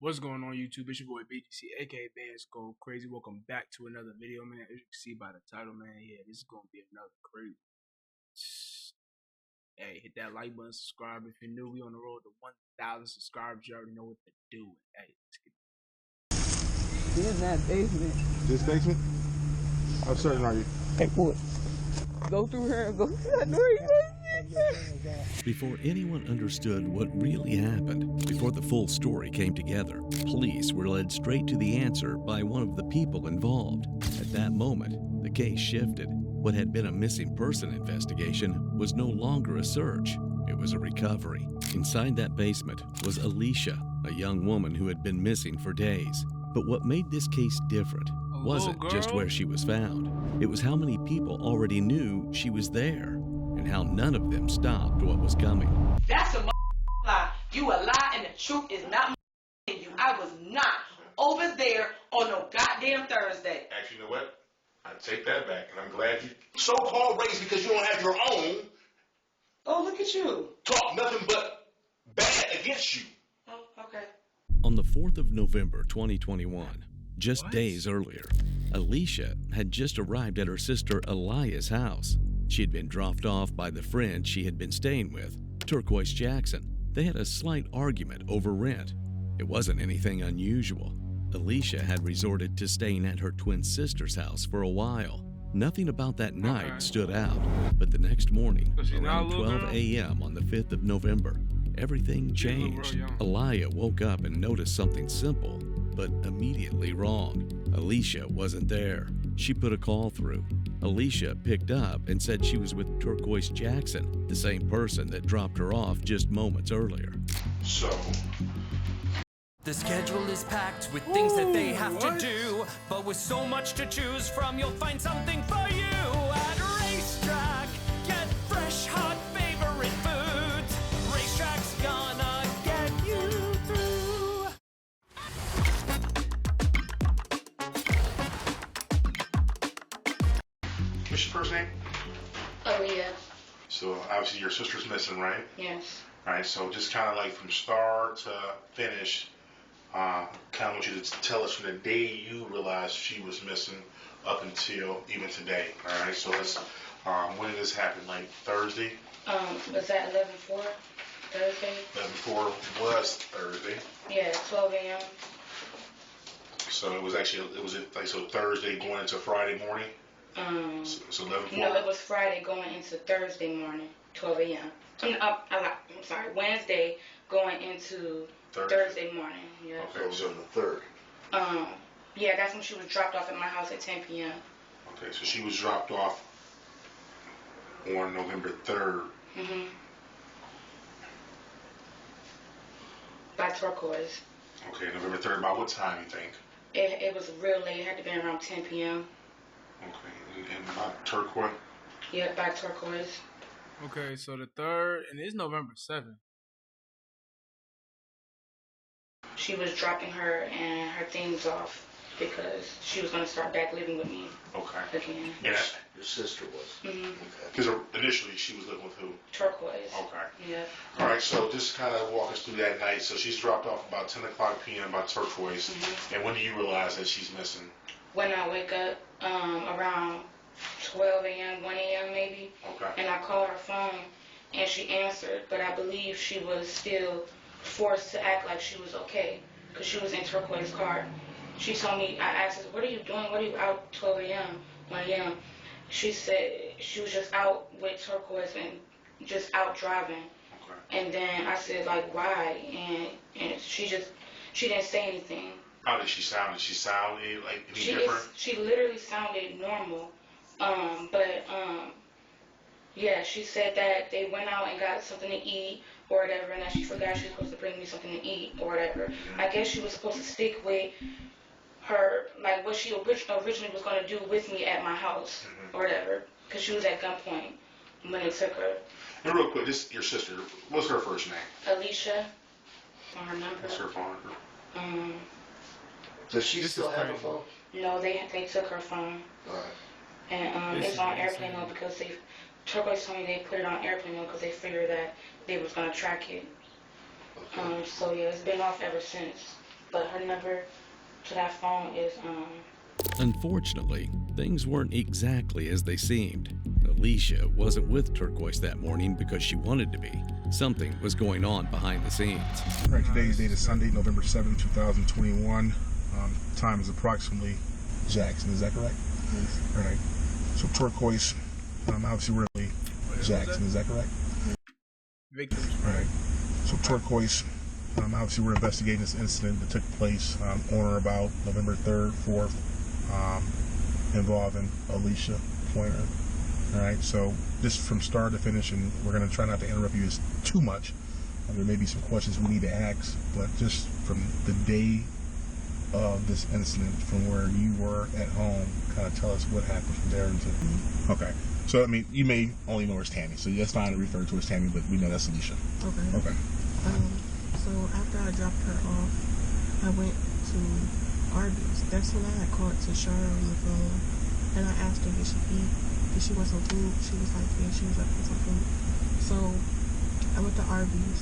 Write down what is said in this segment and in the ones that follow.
What's going on YouTube? It's your boy BGC, aka Bands Go Crazy. Welcome back to another video, man. As you can see by the title, man, yeah, this is gonna be another crazy. Hey, hit that like button, subscribe if you're new. We on the road to 1,000 subscribers. You already know what to do. Hey, let's get He's in that basement. This basement? How certain are you? Hey, what? Go through here and go through that door. Before anyone understood what really happened, before the full story came together, police were led straight to the answer by one of the people involved. At that moment, the case shifted. What had been a missing person investigation was no longer a search. It was a recovery. Inside that basement was Alicia, a young woman who had been missing for days. But what made this case different wasn't just where she was found. It was how many people already knew she was there, and how none of them stopped what was coming. That's a lie. You a lie, and the truth is not you. I was not over there on no goddamn Thursday. Actually, you know what? I take that back, and I'm glad you so-called raised because you don't have your own. Oh, look at you. Talk nothing but bad against you. Oh, okay. On the 4th of November, 2021, just days earlier, Alicia had just arrived at her sister Elia's house. She had been dropped off by the friend she had been staying with, Turquoise Jackson. They had a slight argument over rent. It wasn't anything unusual. Alicia had resorted to staying at her twin sister's house for a while. Nothing about that night stood out, but the next morning, around 12 a.m. on the 5th of November, everything changed. Elia woke up and noticed something simple, but immediately wrong. Alicia wasn't there. She put a call through. Alicia picked up and said she was with Turquoise Jackson, the same person that dropped her off just moments earlier. So, the schedule is packed with things that they have to do, but with so much to choose from, you'll find something for you at Racetrack. Get fresh, hot, favorite foods. Racetrack's gonna get you through. what's your first name? Aaliyah. So, obviously, your sister's missing, right? Yes. Right, so just kind of like from start to finish, kind of want you to tell us from the day you realized she was missing up until even today. All right, so let's, when did this happen? Like Thursday? Was that 11/4? Thursday? 11/4 was Thursday. Yeah, 12 a.m. So it was actually, so Thursday going into Friday morning? So 11/4? No, it was Friday going into Thursday morning, 12 a.m. I'm sorry, Wednesday going into Thursday morning. Yeah. Okay, so the 3rd. Yeah, that's when she was dropped off at my house at 10 p.m. Okay, so she was dropped off on November 3rd. Mhm. By Turquoise. Okay, November 3rd. By what time you think? It was real late. It had to be around 10 p.m. Okay, and by Turquoise? Yeah, by Turquoise. Okay, so the 3rd, and it's November 7th. She was dropping her and her things off because she was going to start back living with me Okay. again. Yeah, Your sister was. Mhm. because initially she was living with who? Turquoise. Okay. Yeah. All right, so just kind of walk us through that night. So she's dropped off about 10 o'clock p.m. by Turquoise. And when do you realize that she's missing? When I wake up, around 12 a.m., 1 a.m. maybe, Okay. and I called her phone and she answered, but I believe she was still forced to act like she was okay because she was in Turquoise's car. She told me, I asked her, what are you doing? What are you out 12 a.m., 1 a.m.? She said she was just out with Turquoise and just out driving. Okay. And then I said, like, why? And she didn't say anything. How did she sound? Did she sound like any different? She literally sounded normal. Yeah, she said that they went out and got something to eat or whatever, and that she forgot she was supposed to bring me something to eat or whatever. I guess she was supposed to stick with her, like what she originally was going to do with me at my house or whatever, because she was at gunpoint when they took her. And real quick, this your sister. What's her first name? Alicia, on her number. What's her phone number? Does she still have a phone? No, they took her phone. Alright. And it's on airplane mode because Turquoise told me they put it on airplane mode because they figured that they was going to track it. Okay. So yeah, it's been off ever since. but her number to that phone is Unfortunately, things weren't exactly as they seemed. Alicia wasn't with Turquoise that morning because she wanted to be. Something was going on behind the scenes. All right, today's date is Sunday, November 7th, 2021. Time is approximately Jackson, is that correct? Yes. All right. So Turquoise, obviously we're Jackson, is that correct? Victims. All right. So Turquoise, obviously we're investigating this incident that took place on or about November 3rd, 4th, involving Alicia Pointer. All right. So just from start to finish, and we're going to try not to interrupt you too much. There may be some questions we need to ask, but just from the day of this incident, from where you were at home, kind of tell us what happened from there into. Okay. So, I mean, you may only know her as Tammy, so that's fine to refer to her as Tammy, but we know that's Alicia. Okay. Okay. So after I dropped her off, I went to Arby's. That's when I had called Tashara on the phone, and I asked her, did she eat? Did she want some food? She was like, yeah, she was up for some food. So I went to Arby's,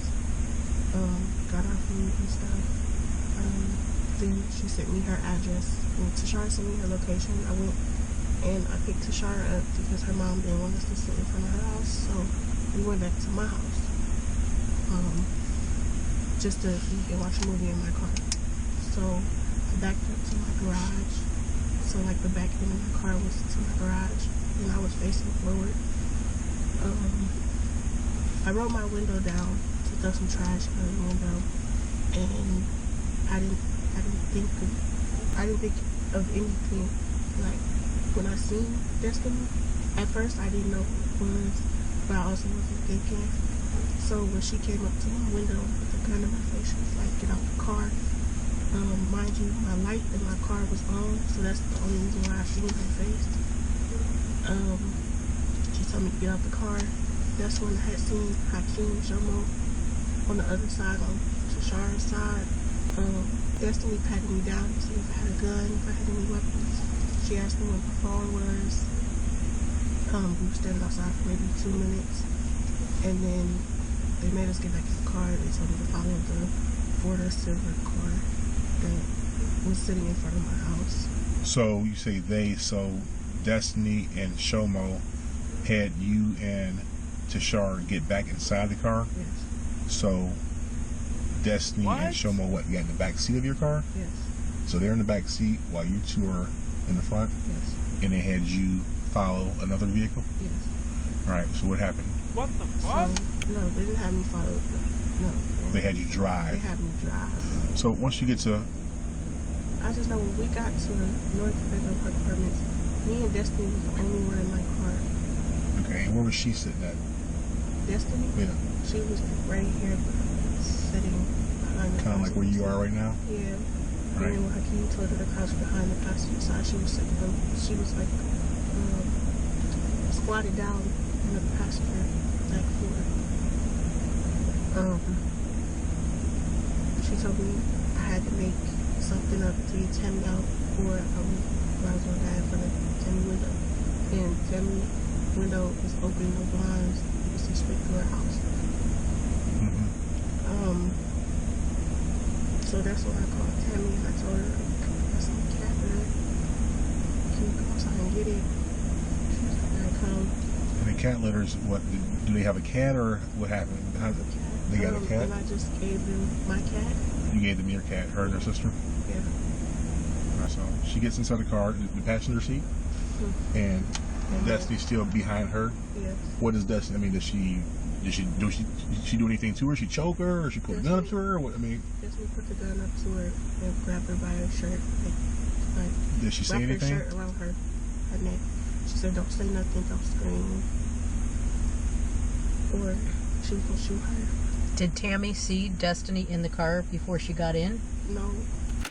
got our food and stuff. Then she sent me her address. And Tashara sent me her location. I went and I picked Tashara up because her mom didn't want us to sit in front of her house. So we went back to my house. Just to eat and watch a movie in my car. So I backed up to my garage. So like the back end of my car was to my garage and I was facing forward. I rolled my window down to throw some trash out the window, and I didn't think of anything. Like when I seen Destiny, at first I didn't know who it was, but I also wasn't thinking. So when she came up to my window with a gun in my face, she was like, "Get out the car." Mind you, my light in my car was on, so that's the only reason why I seen her face. She told me to get out the car. That's when I had seen Hakeem Jomo on the other side, on Tashara's side. Destiny patted me down to see if I had a gun, if I had any weapons. She asked me what my phone was. We were standing outside for maybe 2 minutes, and then they made us get back in the car. They told me to follow the Ford Silver car that was sitting in front of my house. So you say they, so Destiny and Shomo had you and Tashara get back inside the car? Yes. So Destiny What? and Shomo, what, you got in the back seat of your car? Yes. So they're in the back seat while you two are in the front? Yes. And they had you follow another vehicle? Yes. All right, so what happened? What the So, fuck? no, they didn't have me follow. No. They had you They drive. had me drive. So once you get to, I just know when we got to the North Federal Park Apartments, me and Destiny was the only one in my car. okay, and where was she sitting at? Destiny, Yeah, she was right here, sitting behind the kind of like where you are right now? Yeah. Right. And then when Hakeem told her to crouch behind the passenger side, she was sitting. She was like squatted down in the passenger back floor. She told me I had to make something up to get Tammy out, or I was gonna die in front of Tammy's window. And Tammy's window was open, no blinds. You could see straight through her house. Mm-hmm. So that's when I called Tammy and I told her, I saw a cat there. Can you go outside and get it? She was like, "Here I come." And the cat litters, what, do they have a cat or what happened? How's it? They got a cat? And I just gave them my cat. You gave them your cat, her and her sister? Yeah. All right, so she gets inside the car, the passenger seat, and Destiny's still behind her. Yes. What does Destiny, I mean, did she do anything to her? She choke her, or she put a gun up to her? Or what, I mean, Destiny put the gun up to her and grabbed her by her shirt. Like did she say wrapped anything? her shirt around her neck. She said, "Don't say nothing, don't scream." Or she was gonna shoot her. Did Tammy see Destiny in the car before she got in? No.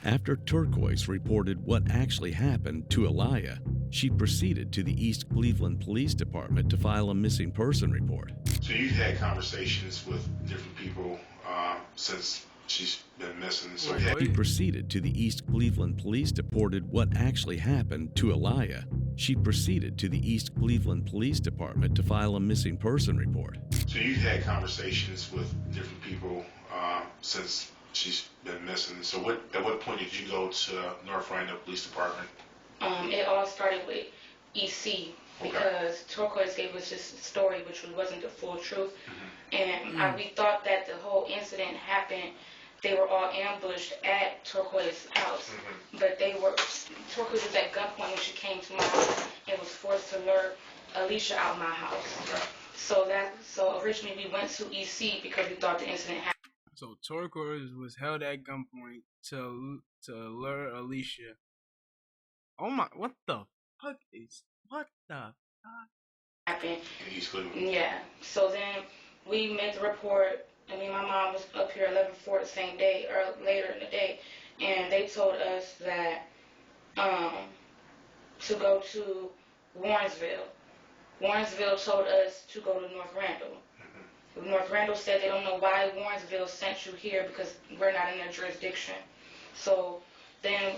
After Turquoise reported what actually happened to Elia, she proceeded to the East Cleveland Police Department to file a missing person report. So you've had conversations with different people since she's been missing. So He proceeded to the East Cleveland Police Department what actually happened to Elia. She proceeded to the East Cleveland Police Department to file a missing person report. So you've had conversations with different people since she's been missing. So at what point did you go to North Randall Police Department? It all started with EC because Turquoise gave us this story, which wasn't the full truth. And we thought that the whole incident happened. They were all ambushed at Turquoise's house, but Turquoise was at gunpoint when she came to my house and was forced to lure Alicia out my house. So originally we went to EC because we thought the incident happened. So Turquoise was held at gunpoint to lure Alicia. Oh my! What the fuck? Happened. In East Cleveland. Yeah. So then we made the report. I mean, my mom was up here 11/4 the same day or later in the day, and they told us that to go to Warrensville. Warrensville told us to go to North Randall. North Randall said they don't know why Warrensville sent you here because we're not in their jurisdiction. So then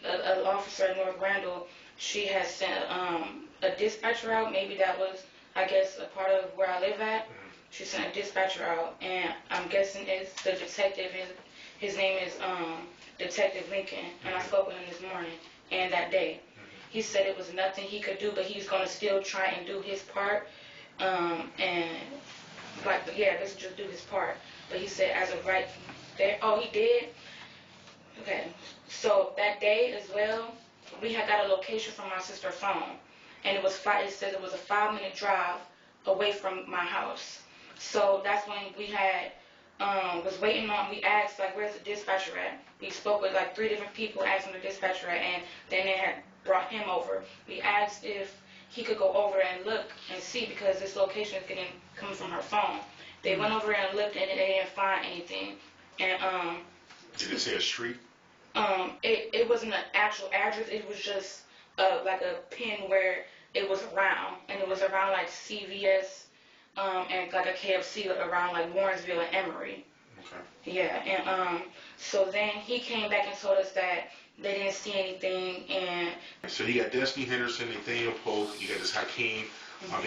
an officer at North Randall, she has sent a dispatcher out. Maybe that was, I guess, a part of where I live at. She sent a dispatcher out, and I'm guessing it's the detective. His name is Detective Lincoln, and I spoke with him this morning and that day. He said it was nothing he could do, but he's going to still try and do his part. Let's just do his part. But he said as of right there, he did? Okay. So that day as well, we had got a location from my sister's phone, and it said it was a 5-minute drive away from my house. So that's when we had, was waiting on, we asked, like, where's the dispatcher at? We spoke with, like, 3 different people, asked him the dispatcher at, and then they had brought him over. We asked if he could go over and look and see because this location is coming from her phone. They went over and looked, and they didn't find anything. And, Did it say a street? It wasn't an actual address. It was just, like a pin where it was around, and it was around, like, CVS, and like a KFC around like Warrensville and Emory. Okay. Yeah, and so then he came back and told us that they didn't see anything, and so you got Destiny Henderson, Nathaniel Polk, you got this Hakeem. And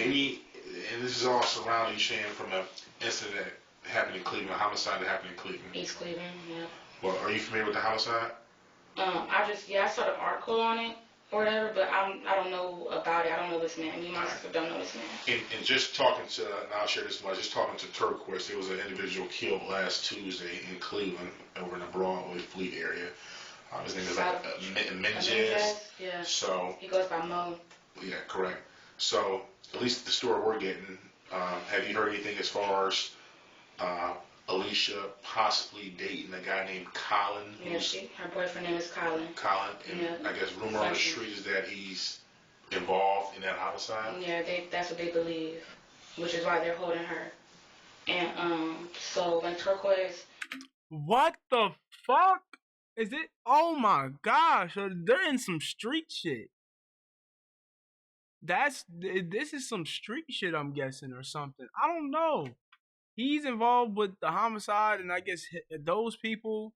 this is all surrounding you, Shan, from an incident that happened in Cleveland, a homicide that happened in Cleveland. East Cleveland, yeah. Well, are you familiar with the homicide? I saw the article on it or whatever, but I don't know about it. I don't know this man. Me and my sister don't know this man. And just talking to, and I'll share this much, just talking to Turquoise, there was an individual killed last Tuesday in Cleveland over in the Broadway Fleet area. His name is Menendez. Yeah. So he goes by Mo. Yeah, correct. So at least the story we're getting, have you heard anything as far as Alicia possibly dating a guy named Colin? Yeah, her boyfriend name is Colin. Colin, and I guess rumor on the street is that he's involved in that homicide. Yeah, that's what they believe, which is why they're holding her. And so when Turquoise. What the fuck is it? Oh my gosh, they're in some street shit. This is some street shit, I'm guessing, or something. I don't know. He's involved with the homicide, and I guess those people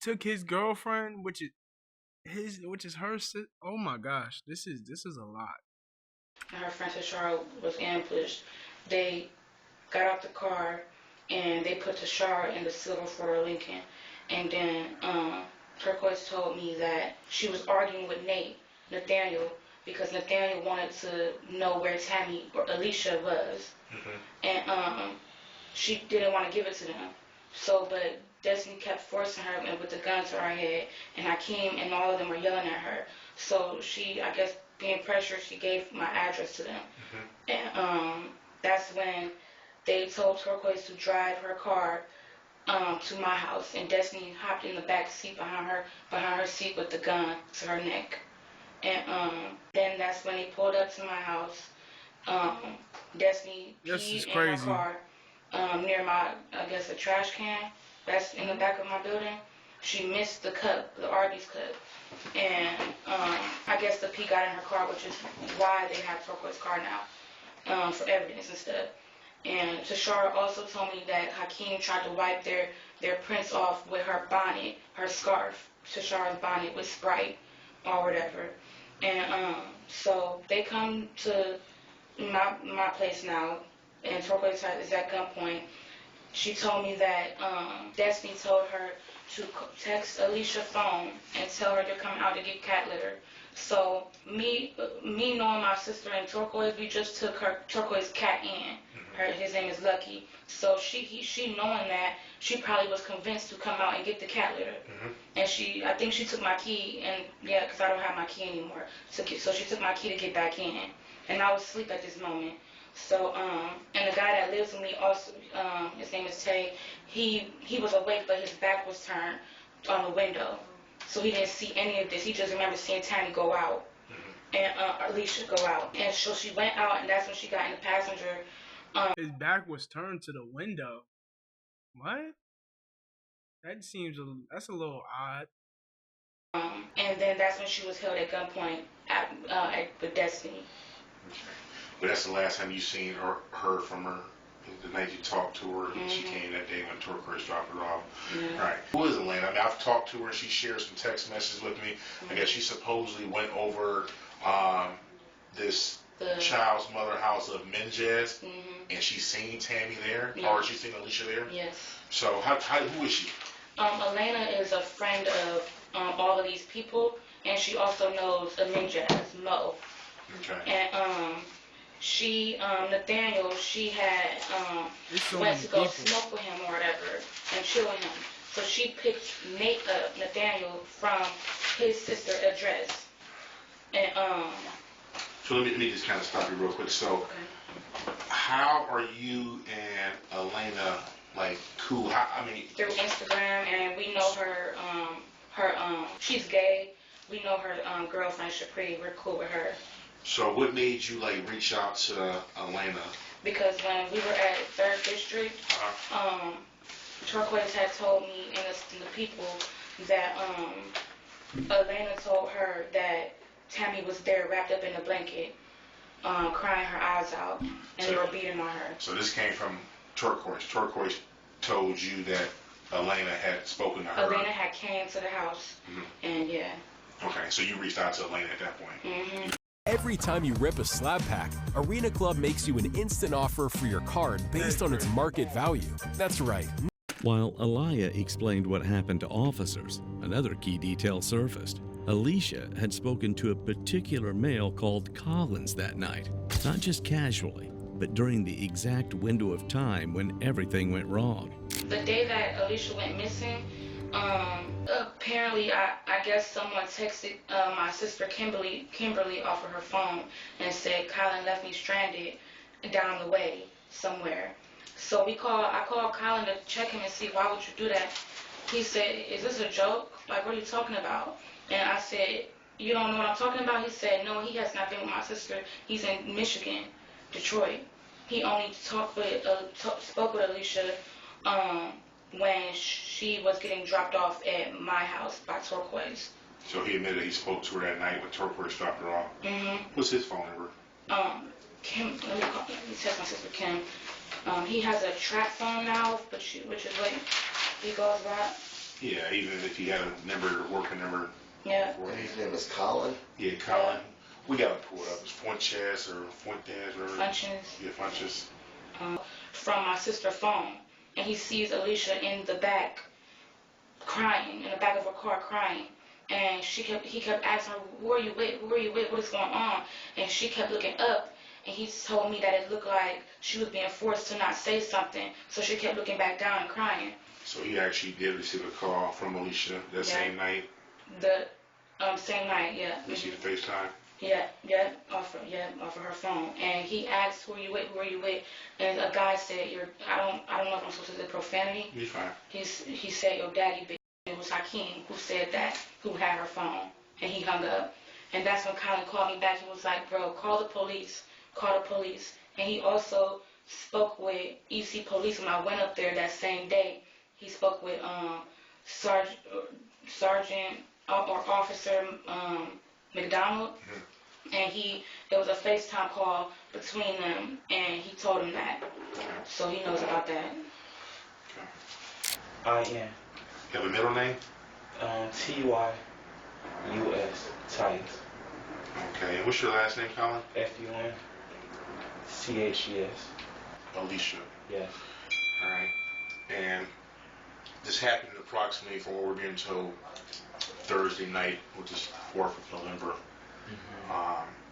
took his girlfriend, which is her. Oh my gosh, this is a lot. Her friend Tashara was ambushed. They got out the car and they put Tashara in the silver Ford Lincoln. And then Turquoise told me that she was arguing with Nathaniel, because Nathaniel wanted to know where Tammy or Alicia was. And she didn't want to give it to them. So, but Destiny kept forcing her and with the gun to her head, and Hakeem and all of them were yelling at her. So she, I guess, being pressured, she gave my address to them. And that's when they told Turquoise to drive her car to my house, and Destiny hopped in the back seat behind her seat with the gun to her neck. And then that's when they pulled up to my house. Destiny peed in her car near my, I guess, a trash can that's in the back of my building. She missed the cup, the Arby's cup. And I guess the pee got in her car, which is why they have Turquoise car now, for evidence and stuff. And Tashara also told me that Hakeem tried to wipe their prints off with her bonnet, her scarf, Tashara's bonnet with Sprite or whatever. And so they come to my place now, and Turquoise is at gunpoint. she told me that Destiny told her to text Alicia's phone and tell her to come out to get cat litter. So me knowing my sister and Turquoise, we just took her Turquoise cat in. His name is Lucky. So she knowing that, she probably was convinced to come out and get the cat litter. And I think she took my key, and yeah, because I don't have my key anymore. So she took my key to get back in, and I was asleep at this moment. So and the guy that lives with me also, his name is Tay. He was awake, but his back was turned on the window, so he didn't see any of this. He just remembered seeing Tammy go out and Alicia go out, and so she went out, and that's when she got in the passenger. His back was turned to the window. What? That's a little odd. And then that's when she was held at gunpoint with Destiny. Okay. But that's the last time you seen or heard from her. The night you talked to her, and she came that day when Turquoise dropped her off. Yeah. Right. Who is Elena? I mean, I've talked to her, and she shared some text messages with me. I guess she supposedly went over this child's mother house of Menjez, and she seen Tammy there, or she seen Alicia there. Yes. So who is she? Elena is a friend of all of these people, and she also knows the Menjez, Mo. Okay. And Nathaniel, she had went to go smoke with him or whatever and chill with him. So she picked Nathaniel from his sister's address. And So let me just kind of stop you real quick. So, how are you and Elena like cool? I mean, through Instagram, and we know her. She's gay. We know her girlfriend Shapri. We're cool with her. So what made you like reach out to Elena? Because when we were at 3rd District, Turquoise had told me and the people that Elena told her that Tammy was there wrapped up in a blanket, crying her eyes out, and they were beating on her. So this came from Turquoise. Turquoise told you that Elena had spoken to her. Elena had came to the house, and yeah. Okay, so you reached out to Elena at that point. Every time you rip a slab pack, Arena Club makes you an instant offer for your card based on its market value. That's right. While Aliyah explained what happened to officers, another key detail surfaced. Alicia had spoken to a particular male called Collins that night, not just casually, but during the exact window of time when everything went wrong. The day that Alicia went missing, apparently I guess someone texted my sister Kimberly off of her phone and said Colin left me stranded down the way somewhere. So I called Colin to check him and see why would you do that. He said, is this a joke? Like, what are you talking about? And I said, you don't know what I'm talking about? He said, no, he has not been with my sister. He's in Michigan, Detroit. He only spoke with Alicia when she was getting dropped off at my house by Turquoise. So he admitted he spoke to her that night when Turquoise dropped her off. What's his phone number? Kim, let me text my sister Kim. He has a trap phone now, which is what he goes by. Yeah, even if he had a number, working number. Yeah. And his name is Colin? Yeah, Colin. Yeah. We gotta pull it up. It's Fuentes or Fuentes or... Funches. Yeah, Funches. From my sister's phone. And he sees Alicia in the back, crying, in the back of her car crying. And he kept asking her, who are you with? Who are you with? What is going on? And she kept looking up. And he told me that it looked like she was being forced to not say something. So she kept looking back down and crying. So he actually did receive a call from Alicia that same night? The same night, yeah. Received a FaceTime? Yeah, off of her phone. And he asked, who are you with? And a guy said, I don't know if I'm supposed to say profanity. You're fine. He said, your daddy, bitch. It was Hakeem who said that, who had her phone. And he hung up. And that's when Colin called me back. He was like, bro, call the police. And he also spoke with EC police when I went up there that same day. He spoke with Sergeant or Officer McDonald. And it was a FaceTime call between them, and he told him that. So he knows about that. Okay. I am. You have a middle name? Tyus Tyus. Okay, and what's your last name, Colin? Funches. Alicia. Yes. Alright. And this happened approximately, from what we're being told, Thursday night, which is 4th of November.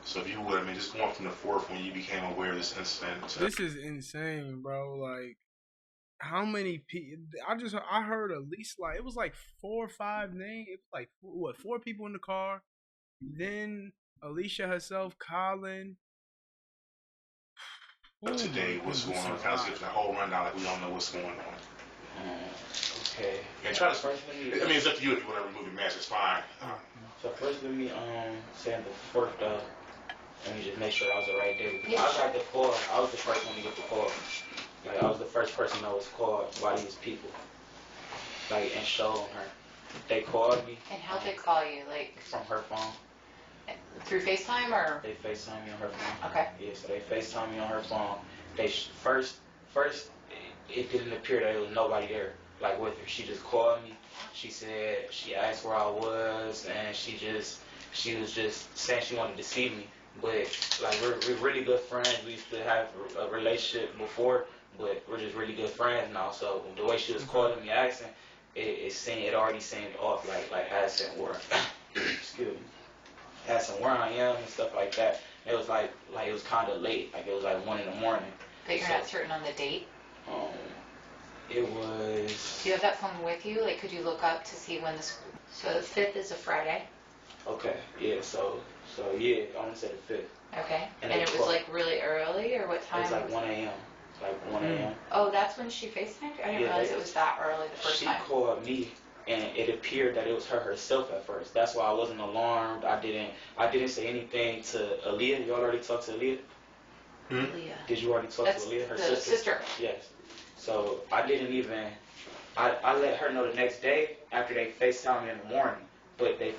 So if you would, I mean, just going from the 4th when you became aware of this incident. This is insane, bro. Like, how many people? I heard at least like it was like 4 or 5 names. It was like 4 people in the car. Then Alicia herself, Colin. Today, what's going on? Kind of give the whole rundown, like we don't know what's going on. Okay. And try to. I mean, it's up to you if you want to remove your mask. It's fine. So first, let me saying the first. Let me just make sure I was the right day. I got the call. I was the first one to get the call. Like, I was the first person that was called by these people. Like, and showing her. They called me. And how'd they call you? Like from her phone. Through FaceTime or? They FaceTime me on her phone. Okay. Yeah, so they FaceTime me on her phone. They first, it didn't appear that there was nobody there, like with her. She just called me. She said, she asked where I was, and she was just saying she wanted to see me. But like we're really good friends. We used to have a relationship before, but we're just really good friends now. So the way she was calling me, asking, it already seemed off, like asking where, excuse me, asking where I am and stuff like that. It was like it was kind of late, like it was like 1 a.m. But you're not certain on the date? It was. Do you have that phone with you? Like, could you look up to see when this? So the 5th is a Friday. Okay. Yeah. So yeah, I want to say the 5th. Okay. And it was like really early, or what time? It was like 1 a.m. Like 1 a.m. Oh, that's when she FaceTimed you? I didn't realize it was that early the first time. She called me, and it appeared that it was her herself at first. That's why I wasn't alarmed. I didn't say anything to Aaliyah. You already talked to Aaliyah? Aaliyah. Did you already talk to Aaliyah? Her sister. Yes. So I didn't even. I let her know the next day after they FaceTimed me in the morning. But I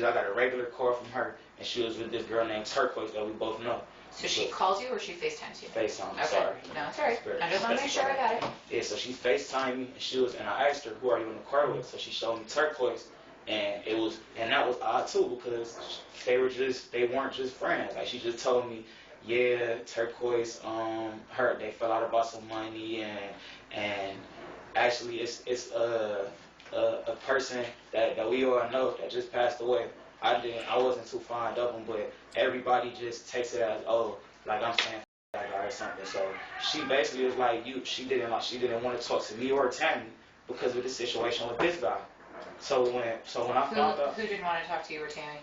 got a regular call from her, and she was with this girl named Turquoise that we both know. So she calls you or she FaceTimes you? FaceTime. Okay. Sorry. No, it's alright. I just want to make sure I got it. Yeah, so she FaceTimed me, and I asked her, who are you in the car with? So she showed me Turquoise, and that was odd too, because they weren't just friends. Like, she just told me, yeah, Turquoise, they fell out about some money, and actually it's a person that we all know that just passed away. I wasn't too fond of him, but everybody just takes it as, oh, like I'm saying that guy or something. So she basically was like, she didn't want to talk to me or Tammy because of the situation with this guy. So when I found out, who didn't want to talk to you or Tammy?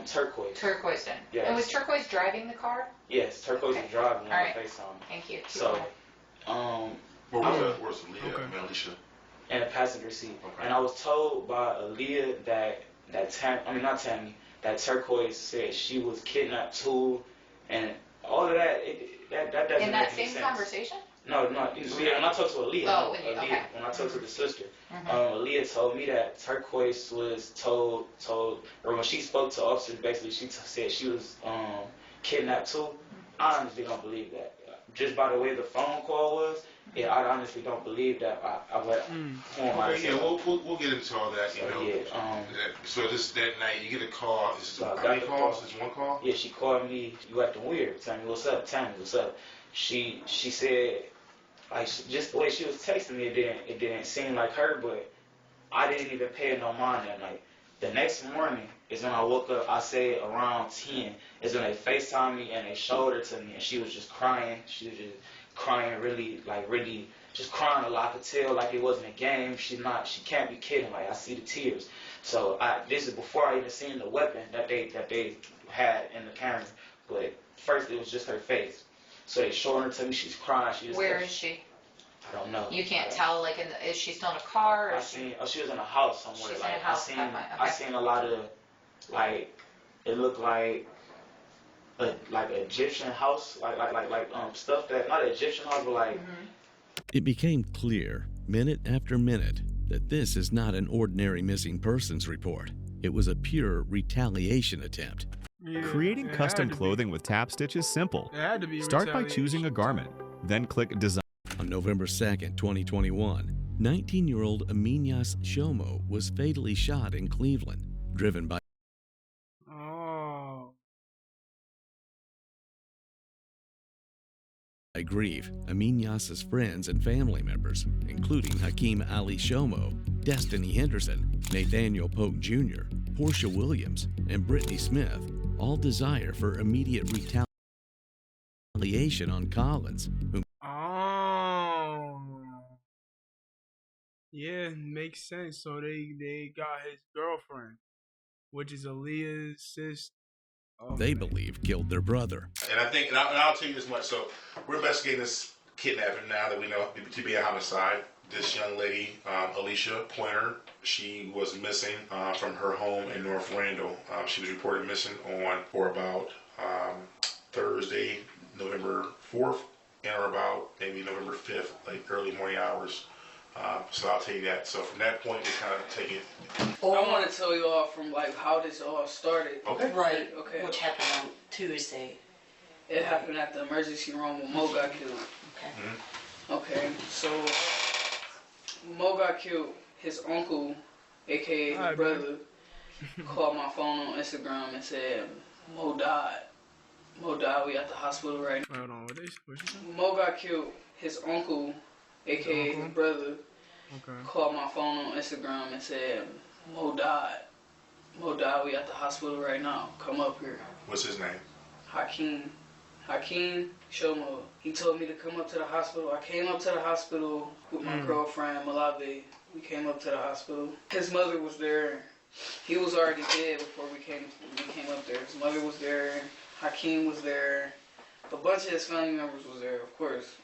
Turquoise. Turquoise did. Yes. And was Turquoise driving the car? Yes, Turquoise was driving on right. the FaceTime. Thank you. So where's Aaliyah? Alicia? In the passenger seat. Okay. And I was told by Aaliyah that Turquoise said she was kidnapped too, and all of that. That doesn't make any sense. In that same conversation? No. When I talked to Aaliyah, when I talked to the sister, Aaliyah told me that Turquoise was told, or when she spoke to officers, basically she said she was kidnapped too. I honestly don't believe that. Just by the way the phone call was, I honestly don't believe that. We'll get into all that. So that night you get a call. How many calls? Is one call? Yeah, she called me. You acting weird. Tell me what's up. Tell me what's up. She said, like, just the way she was texting me, it didn't seem like her, but I didn't even pay no mind that night. The next morning is when I woke up. I say around 10 is when they FaceTimed me and they showed her to me, and she was just crying. She was just crying, really just crying a lot. I could tell like it wasn't a game. She can't be kidding. Like, I see the tears. So this is before I even seen the weapon that they had in the camera. But first it was just her face. So they showed her to me. She's crying. Where is she? I don't know. You can't tell. Like, is she still in a car? Or she was in a house somewhere. She's like, in a house. I seen a lot of, like, it looked like Egyptian house, like stuff that, not Egyptian house, but like. It became clear, minute after minute, that this is not an ordinary missing persons report. It was a pure retaliation attempt. Yeah, Creating custom clothing with tap stitch is simple. It had to be Start by choosing a garment, then click Design. On November 2nd, 2021, 19-year-old Aminyas Shomo was fatally shot in Cleveland, driven by grief, Aminyas's friends and family members, including Hakeem Ali Shomo, Destiny Henderson, Nathaniel Polk Jr., Portia Williams, and Brittany Smith, all desire for immediate retaliation on Collins, whom yeah, makes sense. So they got his girlfriend, which is Aaliyah's sister. they believe killed their brother. And I think, and I'll tell you this much. So we're investigating this kidnapping now that we know to be a homicide. This young lady, Alicia Pointer, she was missing from her home in North Randall. She was reported missing or about Thursday, November 4th, or about maybe November 5th, like early morning hours. So I'll tell you that. So from that point, we kind of take it. I want to tell you all from like how this all started. Okay. Right. Okay. Which happened on Tuesday. It happened at the emergency room when Mo got killed. Okay. Mm-hmm. Okay. So Mo got killed. His uncle, aka his brother, called my phone on Instagram and said Mo died. Mo died. We at the hospital right now. Hold on. What you saying? Mo got killed. His uncle, aka his brother, called my phone on Instagram and said, Mo died. Mo died. We at the hospital right now. Come up here. What's his name? Hakeem Shomo. He told me to come up to the hospital. I came up to the hospital with my girlfriend, Malave. We came up to the hospital. His mother was there. He was already dead before we came up there. His mother was there. Hakeem was there. A bunch of his family members was there, of course.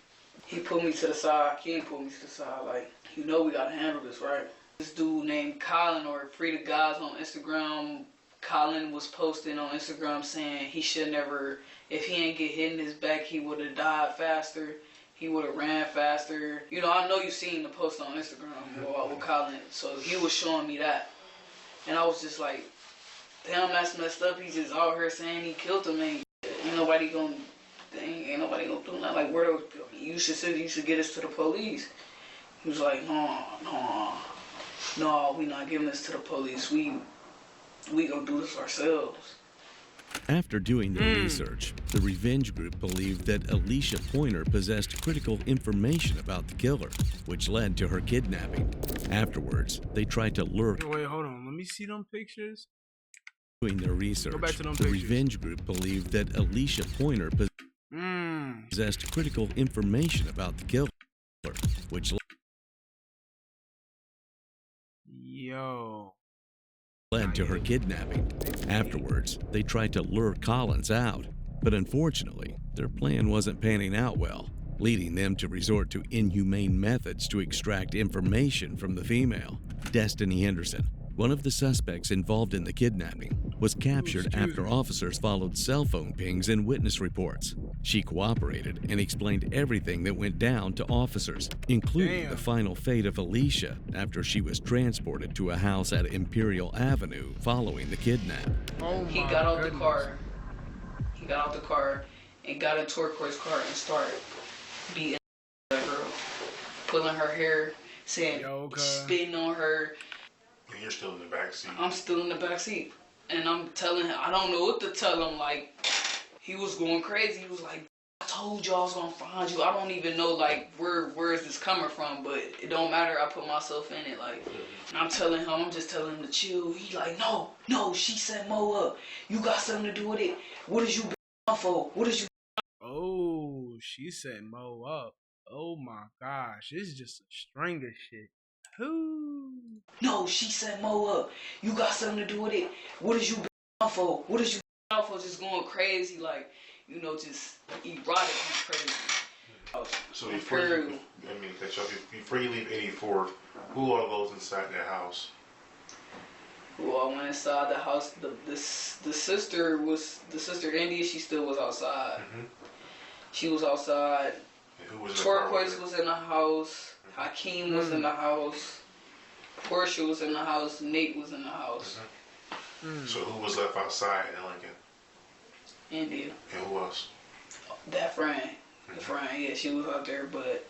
He pulled me to the side. Hakeem pulled me to the side. Like, you know we gotta handle this, right? This dude named Colin, or Free the Guys on Instagram, Colin was posting on Instagram saying he should never, if he ain't get hit in his back, he would have died faster. He would have ran faster. You know, I know you seen the post on Instagram with Colin, so he was showing me that. And I was just like, damn, that's messed up. He's just out here saying he killed him, and ain't nobody gonna do nothing. Like, you should get us to the police. He was like, no, we not giving this to the police. We gonna do this ourselves. After doing their research, the revenge group believed that Alicia Pointer possessed critical information about the killer, which led to her kidnapping. Afterwards, they tried to lure. Wait, hold on. Let me see them pictures. Doing their research, Go back to them the pictures. revenge group believed that Alicia Pointer possessed critical information about the killer, which led to her kidnapping. Afterwards, they tried to lure Collins out, but unfortunately, their plan wasn't panning out well, leading them to resort to inhumane methods to extract information from the female. Destiny Henderson, one of the suspects involved in the kidnapping, was captured after officers followed cell phone pings and witness reports. She cooperated and explained everything that went down to officers, including the final fate of Alicia after she was transported to a house at Imperial Avenue following the kidnap. He got out the car. He got out the car and got in Turquoise's car and started beating that girl, pulling her hair, saying, spitting on her. And you're still in the back seat. I'm still in the back seat. And I'm telling him, I don't know what to tell him. Like, he was going crazy. He was like, I told you I was going to find you. I don't even know, like, where is this coming from, but it don't matter. I put myself in it. Like, and I'm just telling him to chill. He like, no, she set Mo up. You got something to do with it. What is you for? What is you? Oh, she set Mo up. Oh my gosh, this is just a string of shit. Who? No, she set Mo up. You got something to do with it. What is you for? What is you for? Just going crazy, like, you know, just erotic and crazy. So before you leave 84, who are those inside that house? Well, I went inside the house. The sister India. She still was outside. She was outside. And who was Turquoise was in the house. Hakeem was in the house. Portia was in the house. Nate was in the house. So who was left outside in Lincoln? India. And who else? That friend. The friend, yeah, she was out there. But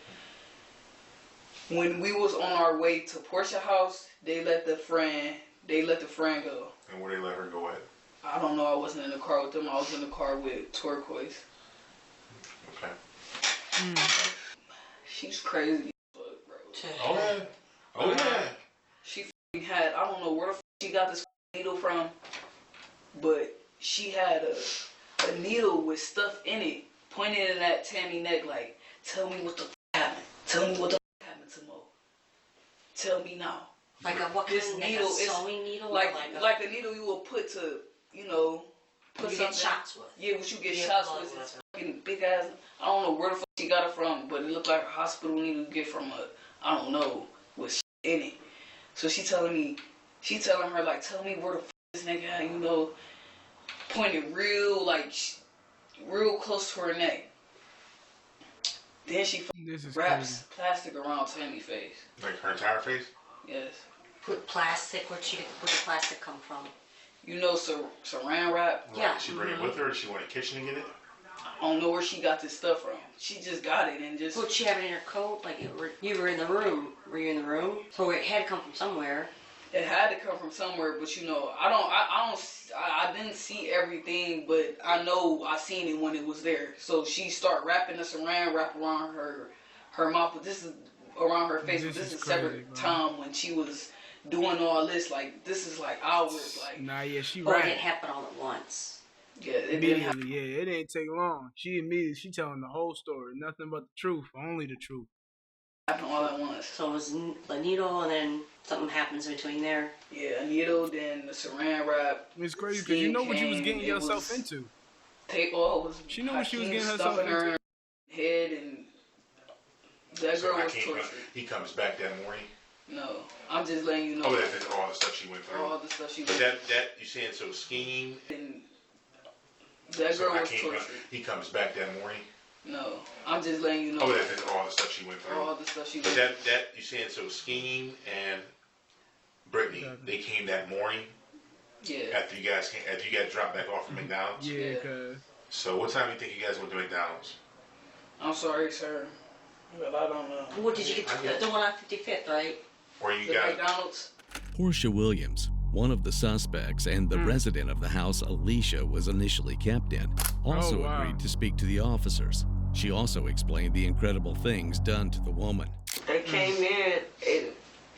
when we was on our way to Portia house, they let the friend go. And where they let her go at? I don't know. I wasn't in the car with them. I was in the car with Turquoise. Okay. She's crazy. Oh yeah. Oh yeah. She had, I don't know where the she got this needle from, but she had a needle with stuff in it pointed at Tammy neck like, tell me what the happened. Tell me what the happened to Mo. Tell me now. Like a what kind of needle? Like a sewing needle? Like a needle you will put to, you know, put you something. get shots with. Yeah, what you get shots with. It's fucking big ass. I don't know where the fuck she got it from, but it looked like a hospital needle you get from I don't know, with shit in it. So she telling her like, tell me where the fuck this nigga at, you know, pointing real close to her neck. Then she wraps plastic around Tammy's face. Like her entire face? Yes. Put plastic, where'd the plastic come from? You know, saran wrap? Right. Yeah. She bring it with her, or did she went to the kitchen to get it? I don't know where she got this stuff from. She just got it and just... Would she have it in her coat? Like, you were in the room. Were you in the room? So it had to come from somewhere. It had to come from somewhere, but you know, I didn't see everything, but I know I seen it when it was there. So she start wrapping the saran wrap around her mouth, but this is around her face. But this is separate time when she was doing all this. Like, this is like hours. Like, nah, yeah, she it didn't happen all at once. Yeah, it immediately. Yeah, it didn't take long. She telling the whole story, nothing but the truth, only the truth. Happened all at once. So it was a needle, and then something happens between there. Yeah, a needle, then the saran wrap. It's crazy because you know what you was getting yourself into. She knew what she was getting herself into. Her head, and that girl was tortured. He comes back that morning. No, I'm just letting you know. Oh, that's all the stuff she went through. All the stuff she went through. But that you saying so scheme. And that girl was tortured. He comes back that morning. No, I'm just letting you know. Oh, that's all the stuff she went through. All the stuff she went through. through. But that you saying so scheme and Brittany, they came that morning. Yeah. After you guys dropped back off from McDonald's. Yeah, cause. So what time do you think you guys went to McDonald's? I'm sorry, sir, but I don't know. What did you get? The one on 55th, right? Or you got McDonald's. Portia Williams, one of the suspects and the resident of the house Alicia was initially kept in, also agreed to speak to the officers. She also explained the incredible things done to the woman. They came in and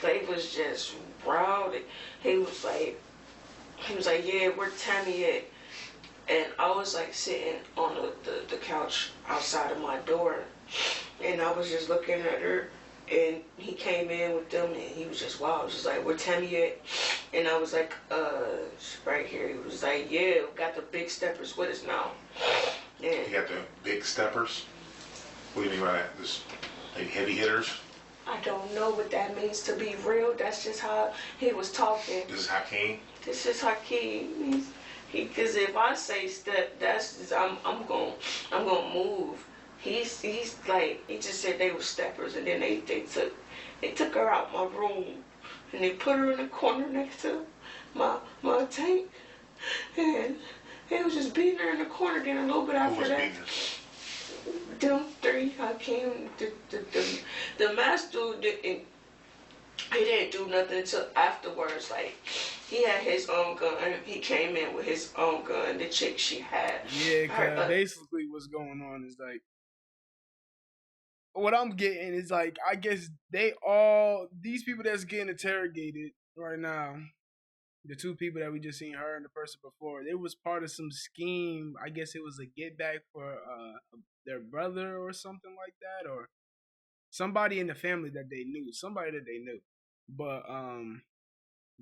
they was just rowdy. He was like, yeah, where Tammy at? And I was like sitting on the couch outside of my door, and I was just looking at her. And he came in with them, and he was just wow. He was just like, where Tammy at? And I was like, she's right here. He was like, yeah, we got the big steppers with us now. And you got the big steppers? What do you mean by that? Just like heavy hitters? I don't know what that means, to be real. That's just how he was talking. This is Hakeem? This is Hakeem. Because if I say step, that's just, I'm gonna move. He's like, he just said they were steppers, and then they took her out my room, and they put her in the corner next to my tank, and they was just beating her in the corner. Then a little bit after that, them three, I came, the mask dude didn't, he didn't do nothing until afterwards. Like, he had his own gun. He came in with his own gun. The chick she had. Yeah, cause basically what's going on is like, what I'm getting is like, I guess these people that's getting interrogated right now, the two people that we just seen, her and the person before, they was part of some scheme. I guess it was a get back for their brother or something like that, or somebody in the family that they knew, But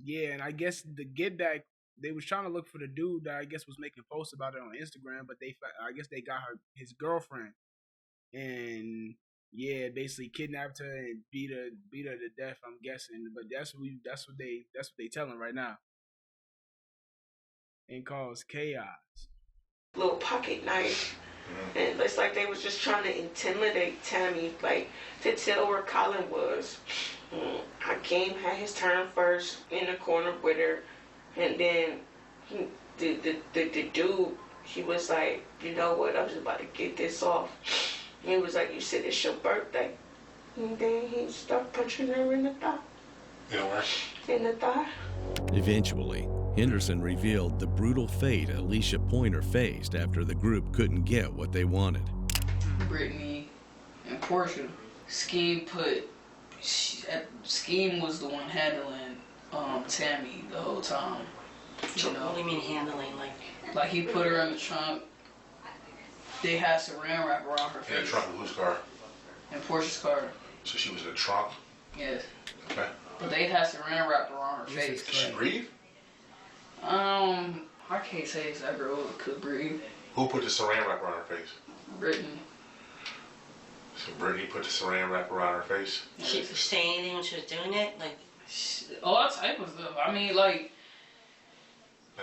yeah, and I guess the get back, they was trying to look for the dude that I guess was making posts about it on Instagram, but I guess they got his girlfriend, and yeah, basically kidnapped her and beat her to death, I'm guessing. But that's what they telling right now. And cause chaos. Little pocket knife. And it's like they was just trying to intimidate Tammy, like to tell where Colin was. Hakeem had his turn first in the corner with her, and then the dude, he was like, you know what, I'm just about to get this off. He was like, you said it's your birthday. And then he started punching her in the thigh. You know where? In the thigh. Eventually, Henderson revealed the brutal fate Alicia Pointer faced after the group couldn't get what they wanted. Brittany Portia. Scheme was the one handling Tammy the whole time. So what do you mean handling? Like he put her in the trunk. They had saran wrap around her face. In the trunk of whose car? In Portia's car. So she was in the trunk? Yes. Okay. But they had saran wrap around her face. Could she breathe? I can't say if that girl could breathe. Who put the saran wrap around her face? Brittany. So Brittany put the saran wrap around her face? She was saying anything when she was doing it? Like, all type of stuff. I mean, like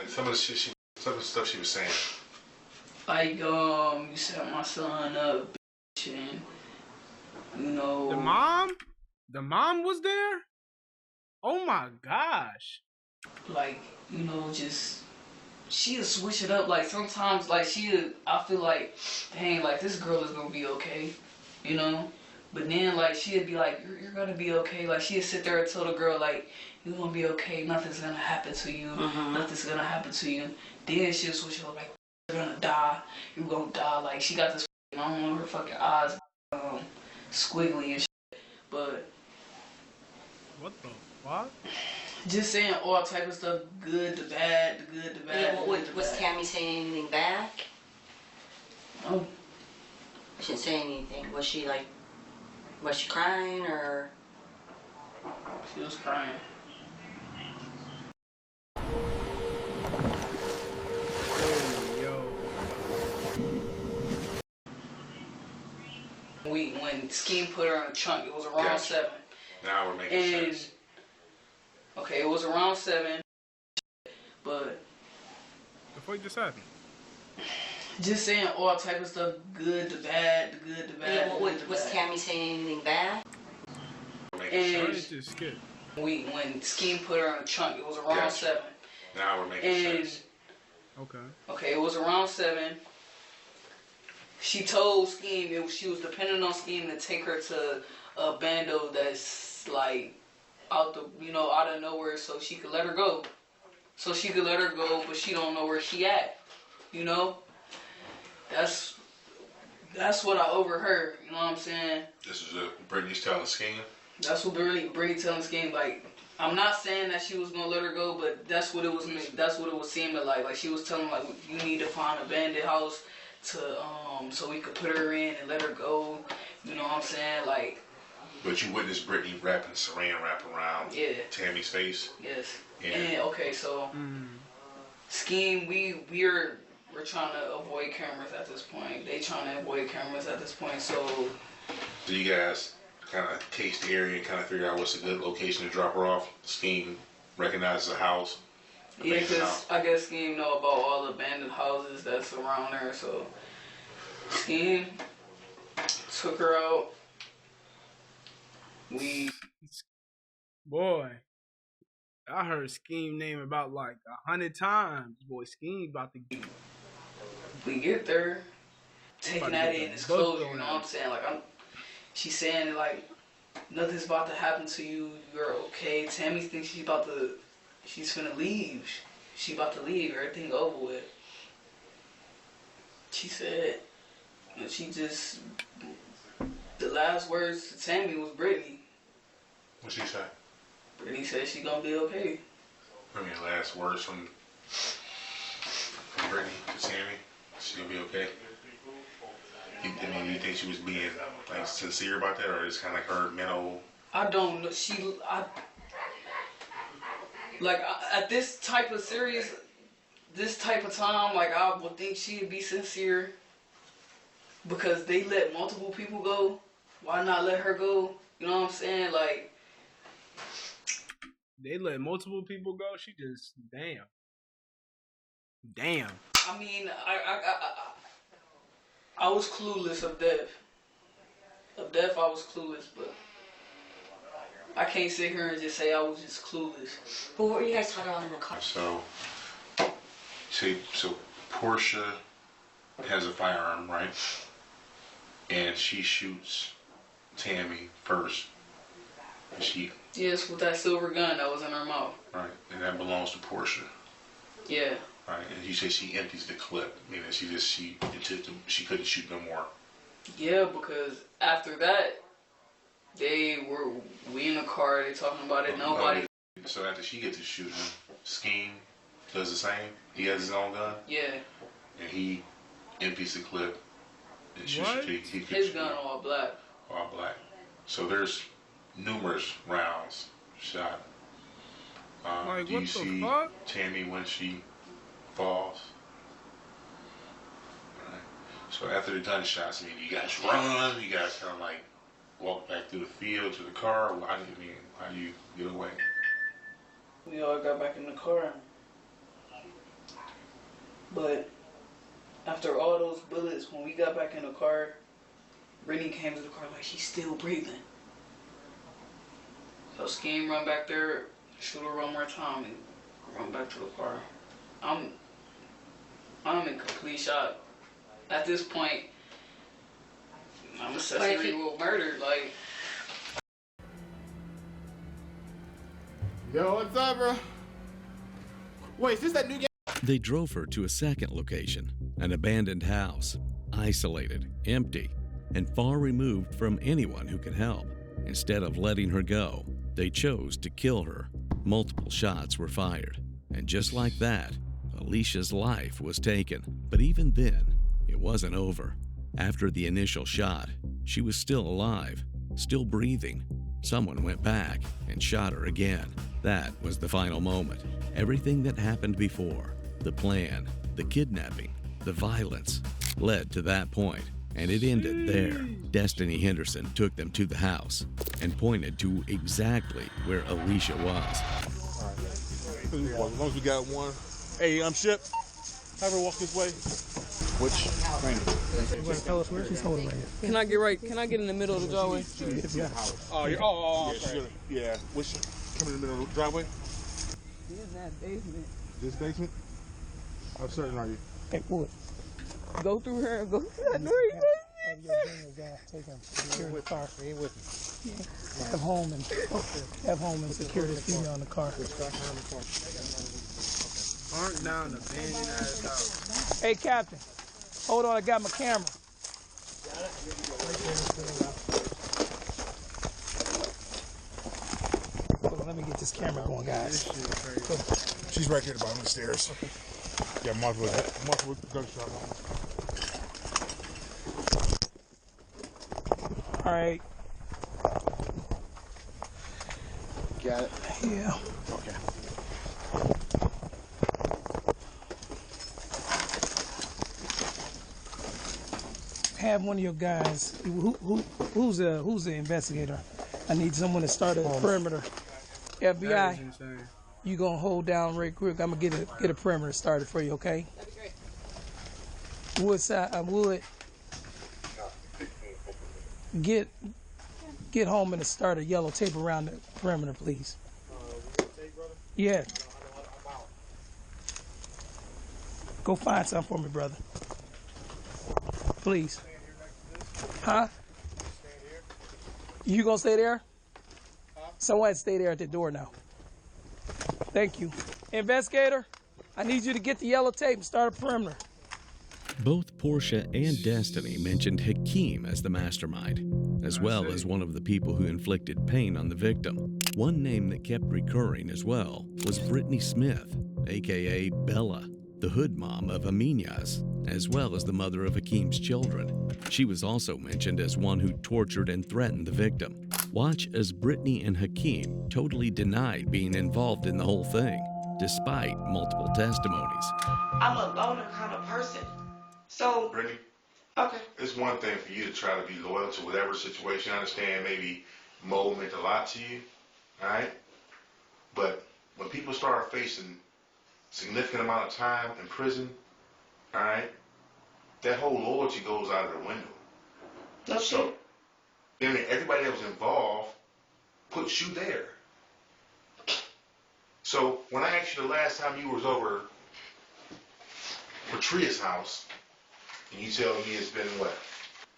some of the stuff she was saying. Like, you set my son up, bitch, and, you know. The mom was there? Oh my gosh. Like, you know, just, she'll switch it up. Like, sometimes, like, I feel like, dang, like, this girl is gonna be okay, you know? But then, like, she'd be like, you're gonna be okay. Like, she'd sit there and tell the girl, like, you're gonna be okay. Nothing's gonna happen to you. Nothing's gonna happen to you. Then she'll switch it up, like, you're gonna die. You're gonna die. Like, she got this, I don't know, her fucking eyes, squiggly and shit. But what the fuck? Just saying all type of stuff, good to bad, the good to bad. Yeah, was Tammy saying anything back? No. She didn't say anything. Was she crying or? She was crying. When Scheme put her in the trunk, it was around 7. Now we're making sense. Okay, it was around 7, but the fuck just happened? Just saying all type of stuff, good to bad, the good to bad. Yeah, was Tammy saying anything bad? And just skip. When Scheme put her in the trunk, it was around 7. Now we're making sense. Okay, it was around 7. She told Scheme she was depending on Scheme to take her to a bando that's like out of nowhere, so she could let her go. So she could let her go, but she don't know where she at. You know, that's what I overheard. You know what I'm saying? This is Brittany's telling Scheme. That's what Brittany telling Scheme. Like, I'm not saying that she was gonna let her go, but that's what it was. That's what it was seeming like. Like, she was telling like, you need to find a bandit house to so we could put her in and let her go. You know what I'm saying? Like. But you witnessed Brittany wrapping saran wrap around Tammy's face. Yes. And okay, so Scheme, we're trying to avoid cameras at this point. They trying to avoid cameras at this point. So you guys kind of case the area and kind of figure out what's a good location to drop her off. Scheme recognizes a house. Yeah, because I guess Scheme know about all the abandoned houses that's around there. So Scheme took her out. Boy, I heard Scheme name about like 100 times. Boy, Scheme about to get. We get there, taking that in as closure. You know what I'm saying? Like she's saying it like nothing's about to happen to you. You're okay. Tammy thinks she's finna leave. She about to leave. Everything over with. She said, and the last words to Tammy was Brittany. What'd she say? Brittany said she gonna be okay. I mean, last words from Brittany to Tammy. She gonna be okay. You think she was being like sincere about that, or just kind of like her mental? I don't know. At this type of time, like I would think she'd be sincere because they let multiple people go. Why not let her go? You know what I'm saying? Like. They let multiple people go. She just damn. I mean, I was clueless of death. Of death, I was clueless, but I can't sit here and just say I was just clueless. But what were you guys talking about in the car? So Portia has a firearm, right? And she shoots Tammy first. Yes, with that silver gun that was in her mouth. Right, and that belongs to Portia. Yeah. Right, and you say she empties the clip, meaning she couldn't shoot no more. Yeah, because after that, we in the car, they talking about it, nobody. So after she gets to shooting, Scheme does the same. He has his own gun. Yeah. And he empties the clip and shoots What? His gun all black. All black. So there's numerous rounds shot. Like, Do what you the see fuck? Tammy when she falls? Right. So after the gunshots, I mean, you guys run, you guys kind of like walk back through the field to the car. How do you get away? We all got back in the car. But after all those bullets, when we got back in the car, Brittany came to the car like she's still breathing. So Scheme run back there, shoot her one more time, and run back to the car. I'm in complete shock. At this point, I'm accessory with murder. Like, yo, what's up, bro? Wait, is this that new game? They drove her to a second location, an abandoned house, isolated, empty, and far removed from anyone who could help. Instead of letting her go, they chose to kill her. Multiple shots were fired, and just like that, Alicia's life was taken. But even then, it wasn't over. After the initial shot, she was still alive, still breathing. Someone went back and shot her again. That was the final moment. Everything that happened before, the plan, the kidnapping, the violence, led to that point, and it ended there. Destiny Henderson took them to the house and pointed to exactly where Alicia was. As long as we got one. Hey, I'm Ship. Have her walk this way. Which? You want to tell us where she's holding right here? can I get in the middle of the driveway? Yeah. Yeah. Which? Come in the middle of the driveway. This is that basement. This basement? How certain are you? Hey, Wood. Go through her and go through that door. Have your junior guy take him. Secure the car. He ain't with me. Have home and secure this female in the car. Aren't down abandoned ass house. Hey, Captain. Hold on, I got my camera. Hold on, let me get this camera going, guys. She's right here at the bottom of the stairs. Yeah, multiple gunshot wounds. All right. Got it? Yeah. Okay. Have one of your guys. Who's the investigator? I need someone to start a perimeter. That is FBI, insane. you gonna hold down right quick. I'm gonna get a perimeter started for you, okay? That'd be great. Wood. Get home and start a yellow tape around the perimeter, please. Yeah. Go find something for me, brother. Please. Huh? You gonna stay there? Someone stay there at the door now. Thank you. Investigator, I need you to get the yellow tape and start a perimeter. Both Portia and Destiny mentioned Hakeem as the mastermind, as well as one of the people who inflicted pain on the victim. One name that kept recurring as well was Brittany Smith, aka Bella, the hood mom of Aminyas, as well as the mother of Hakeem's children. She was also mentioned as one who tortured and threatened the victim. Watch as Brittany and Hakeem totally denied being involved in the whole thing, despite multiple testimonies. I'm a loner kind of person. So, Brittany, okay. it's one thing for you to try to be loyal to whatever situation. I understand maybe Mo meant a lot to you, all right? But when people start facing significant amount of time in prison, all right, that whole loyalty goes out of the window. No shit. I mean, everybody that was involved puts you there. So when I asked you the last time you was over Patria's house, and you tell me it's been what?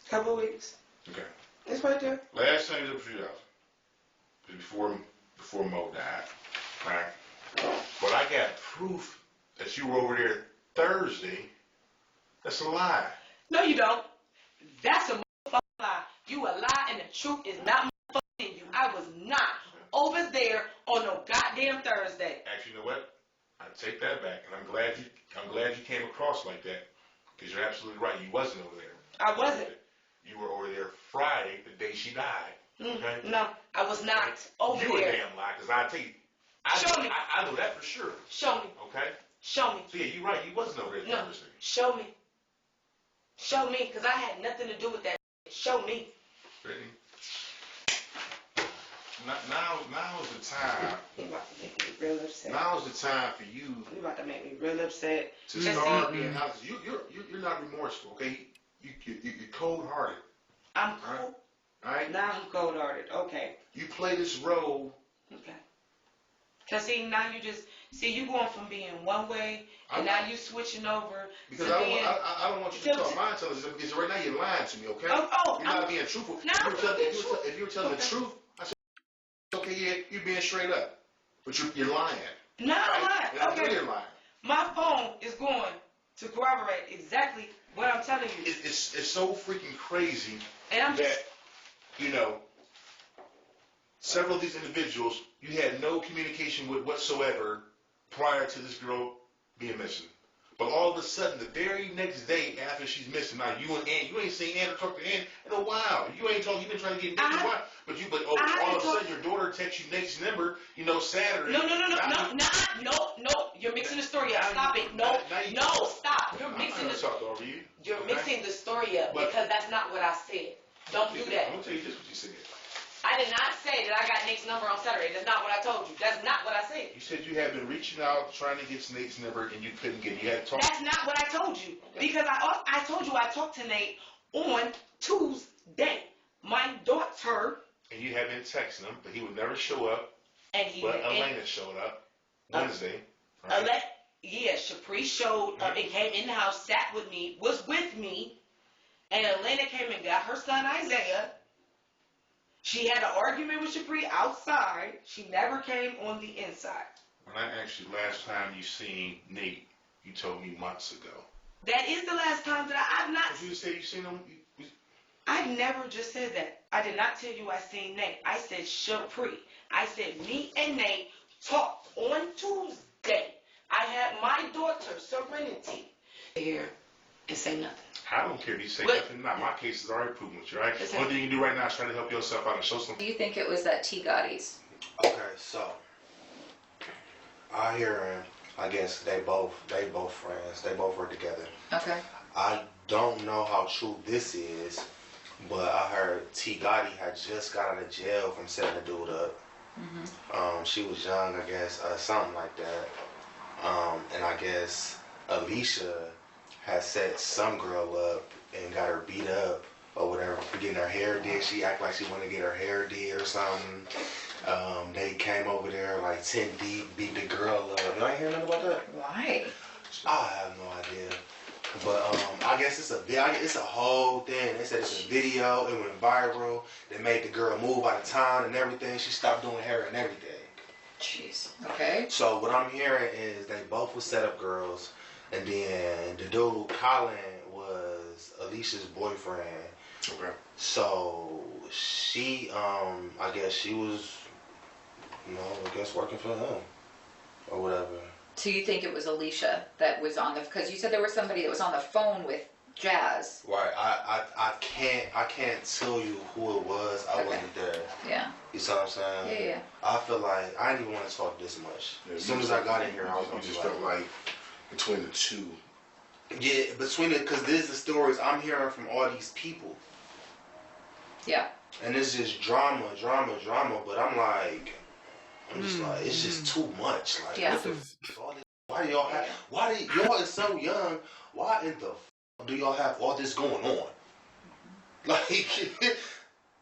Couple weeks. Okay. It's right there. Last time you was at Patria's house, before Mo died, right? But I got proof that you were over there Thursday. That's a lie. No, you don't. That's a truth is not motherfucking you. I was not over there on no goddamn Thursday. Actually, you know what? I take that back, and I'm glad you came across like that, because you're absolutely right. You wasn't over there. I wasn't. You were over there Friday, the day she died. Okay? No, I was not over there. You a damn lie, because I tell you. Show me. I know that for sure. Show me. Okay? Show me. So yeah, you're right. You wasn't over there No, Thursday. show me. Show me, because I had nothing to do with that. Show me. Brittany. Now is the time. You about to make me real upset. Now is the time for you. You about to make me real upset. To start being honest. You're not remorseful, okay? You're cold-hearted. I'm cold. All right? Now I'm cold-hearted. Okay. You play this role. Okay. Cause see now you going from being one way and now you switching over. Because I don't want you to talk mind telling because right now you're lying to me, okay? You're not being truthful. If you were telling the truth, I said, okay, yeah, you're being straight up, but you're lying. Not right? lying. Okay. You're lying. My phone is going to corroborate exactly what I'm telling you. It's so freaking crazy and that several of these individuals you had no communication with whatsoever prior to this girl being missing. But all of a sudden, the very next day after she's missing, now you and Ann, you ain't seen Ann or talked to Ann in a while. You ain't talking. You've been trying to get Nick's wife, but all of a sudden your daughter texts you Nick's number. Saturday. No. You're mixing the story up. Stop it. No, stop. You're mixing the story. You're mixing the story up because that's not what I said. Don't do that. I'm gonna tell you this what you said. I did not say that I got Nick's number on Saturday. That's not what I told you. That's not what I said. You said you had been reaching out, trying to get Nate's number, and you couldn't get it. You had to talk. That's not what I told you. Because I told you I talked to Nate on Tuesday. My daughter. And you had been texting him, but he would never show up. But Elena showed up Wednesday. Right? Shapri showed up and came in the house, sat with me, was with me, and Elena came and got her son Isaiah. She had an argument with Shapri outside. She never came on the inside. When I asked you last time you seen Nate, you told me months ago. That is the last time that I've not. But you said you seen him. I never just said that. I did not tell you I seen Nate. I said Shapri. I said me and Nate talked on Tuesday. I had my daughter Serenity here and say nothing. I don't care if you say nothing. Not my case is already proven with you, right? The only thing you can do right now is try to help yourself out and show some. Do you think it was that T. Gotti's? Okay, so I hear him. I guess they both friends. They both work together. Okay. I don't know how true this is, but I heard T. Gotti had just got out of jail from setting a dude up. Mm-hmm. She was young, I guess, something like that. And I guess Alicia had set some girl up and got her beat up or whatever for getting her hair did. She acted like she wanted to get her hair did or something. They came over there like 10 deep, beat the girl up. You ain't hear nothing about that? Why? I have no idea. But I guess it's a whole thing. They said it's a video. It went viral. They made the girl move out of town and everything. She stopped doing hair and everything. Jeez. Okay. So what I'm hearing is they both were set up girls. And then the dude, Colin, was Alicia's boyfriend. Okay. So she, I guess she was, working for him or whatever. So you think it was Alicia that was on because you said there was somebody that was on the phone with Jazz. Right. I can't tell you who it was. I wasn't there. Yeah. You see what I'm saying? Yeah. I feel like I didn't even want to talk this much. Yeah, as soon as I got in here, I was just felt like between the two. Yeah, because this is the stories I'm hearing from all these people. Yeah. And it's just drama. But I'm just like, it's just too much. Like, yeah. Why do y'all have? Y'all is so young? Why in the do y'all have all this going on? Like,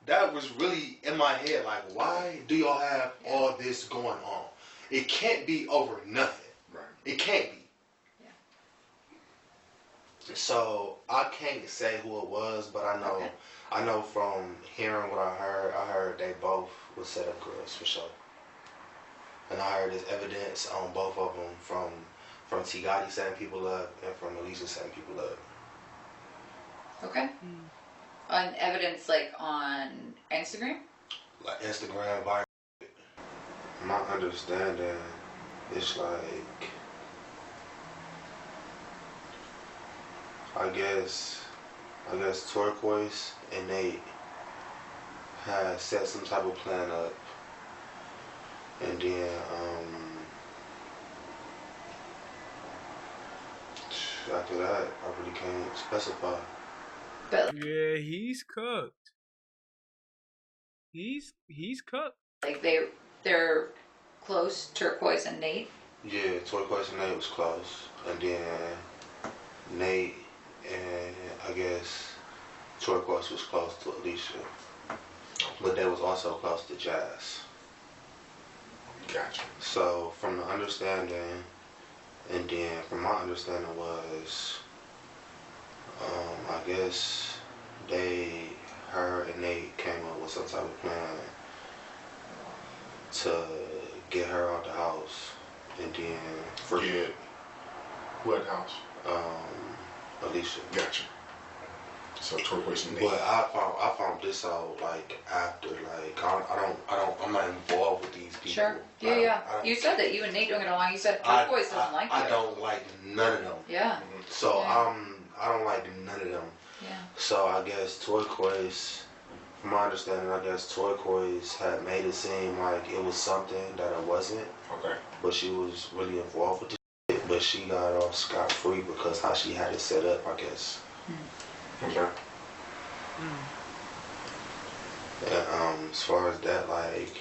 that was really in my head. Like, why do y'all have all this going on? It can't be over nothing. Right. It can't be. So I can't say who it was, but I know from hearing what I heard they both were set up girls for sure. And I heard there's evidence on both of them from T. Gotti setting people up and from Alicia setting people up. Okay. On evidence like on Instagram? Like Instagram, viral. My understanding is like, I guess Turquoise and Nate had set some type of plan up, and then after that, I really can't specify. Yeah, he's cooked. He's cooked. Like they're close, Turquoise and Nate. Yeah, Turquoise and Nate was close, and then Nate and I guess Turquoise was close to Alicia, but they was also close to Jazz. Gotcha. So from the understanding, and then from my understanding was, I guess her and Nate came up with some type of plan to get her out the house, and then Get who at the house? Alicia. Gotcha. So Turquoise and Nate. But I found this out like after, like I'm not involved with these people. Sure. Yeah. You said that you and Nate don't get along. You said Turquoise doesn't like you. I don't like none of them. Yeah. So Yeah. I don't like none of them. Yeah. So I guess Turquoise, from my understanding, I guess Turquoise had made it seem like it was something that it wasn't. Okay. But she was really involved with the shit, but she got off scot-free because how she had it set up, I guess. Okay. And as far as that, like,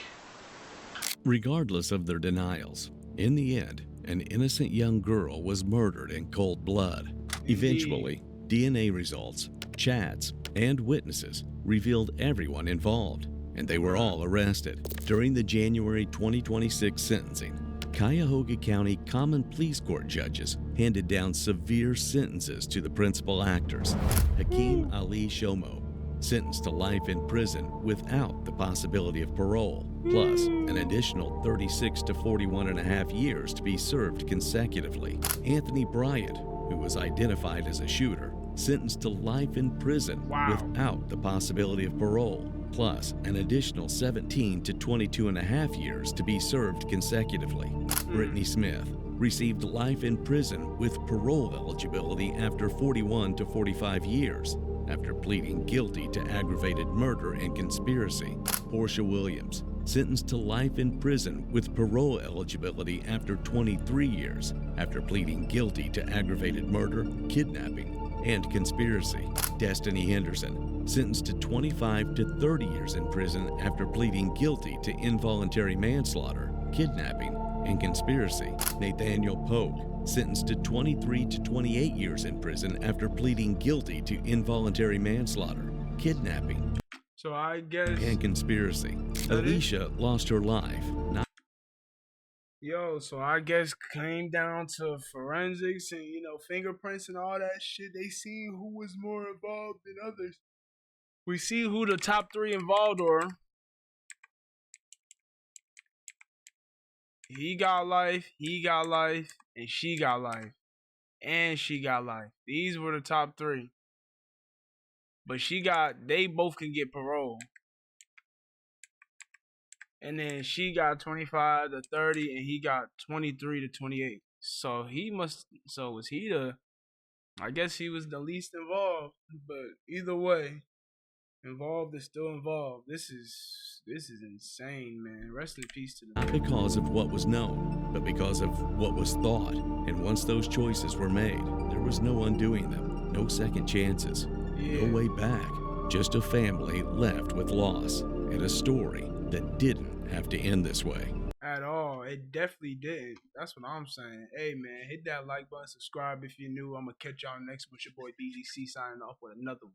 Regardless of their denials, in the end, an innocent young girl was murdered in cold blood. Eventually, DNA results, chats, and witnesses revealed everyone involved, and they were all arrested. During the January 2026 sentencing, Cuyahoga County Common Pleas Court judges handed down severe sentences to the principal actors. Hakeem Ali Shomo, sentenced to life in prison without the possibility of parole, plus an additional 36 to 41 and a half years to be served consecutively. Anthony Bryant, who was identified as a shooter, sentenced to life in prison without the possibility of parole, plus an additional 17 to 22 and a half years to be served consecutively. Brittany Smith received life in prison with parole eligibility after 41 to 45 years, after pleading guilty to aggravated murder and conspiracy. Portia Williams, sentenced to life in prison with parole eligibility after 23 years, after pleading guilty to aggravated murder, kidnapping, and conspiracy. Destiny Henderson, sentenced to 25 to 30 years in prison after pleading guilty to involuntary manslaughter, kidnapping, and conspiracy. Nathaniel Polk, sentenced to 23 to 28 years in prison after pleading guilty to involuntary manslaughter, kidnapping, So I guess. and conspiracy. Alicia lost her life. Yo, so I guess came down to forensics and fingerprints and all that shit. They seen who was more involved than others. We see who the top 3 involved were. He got life, and she got life. And she got life. These were the top 3. But they both can get parole. And then she got 25 to 30 and he got 23 to 28. So was he I guess he was the least involved. But either way, involved is still involved. This is insane, man. Rest in peace to the Not because of what was known, but because of what was thought. And once those choices were made, there was no undoing them, no second chances, no way back. Just a family left with loss and a story that didn't have to end this way. at all. It definitely did. That's what I'm saying. Hey, man, hit that like button, subscribe if you're new. I'm going to catch y'all next one. It's your boy DZC signing off with another one.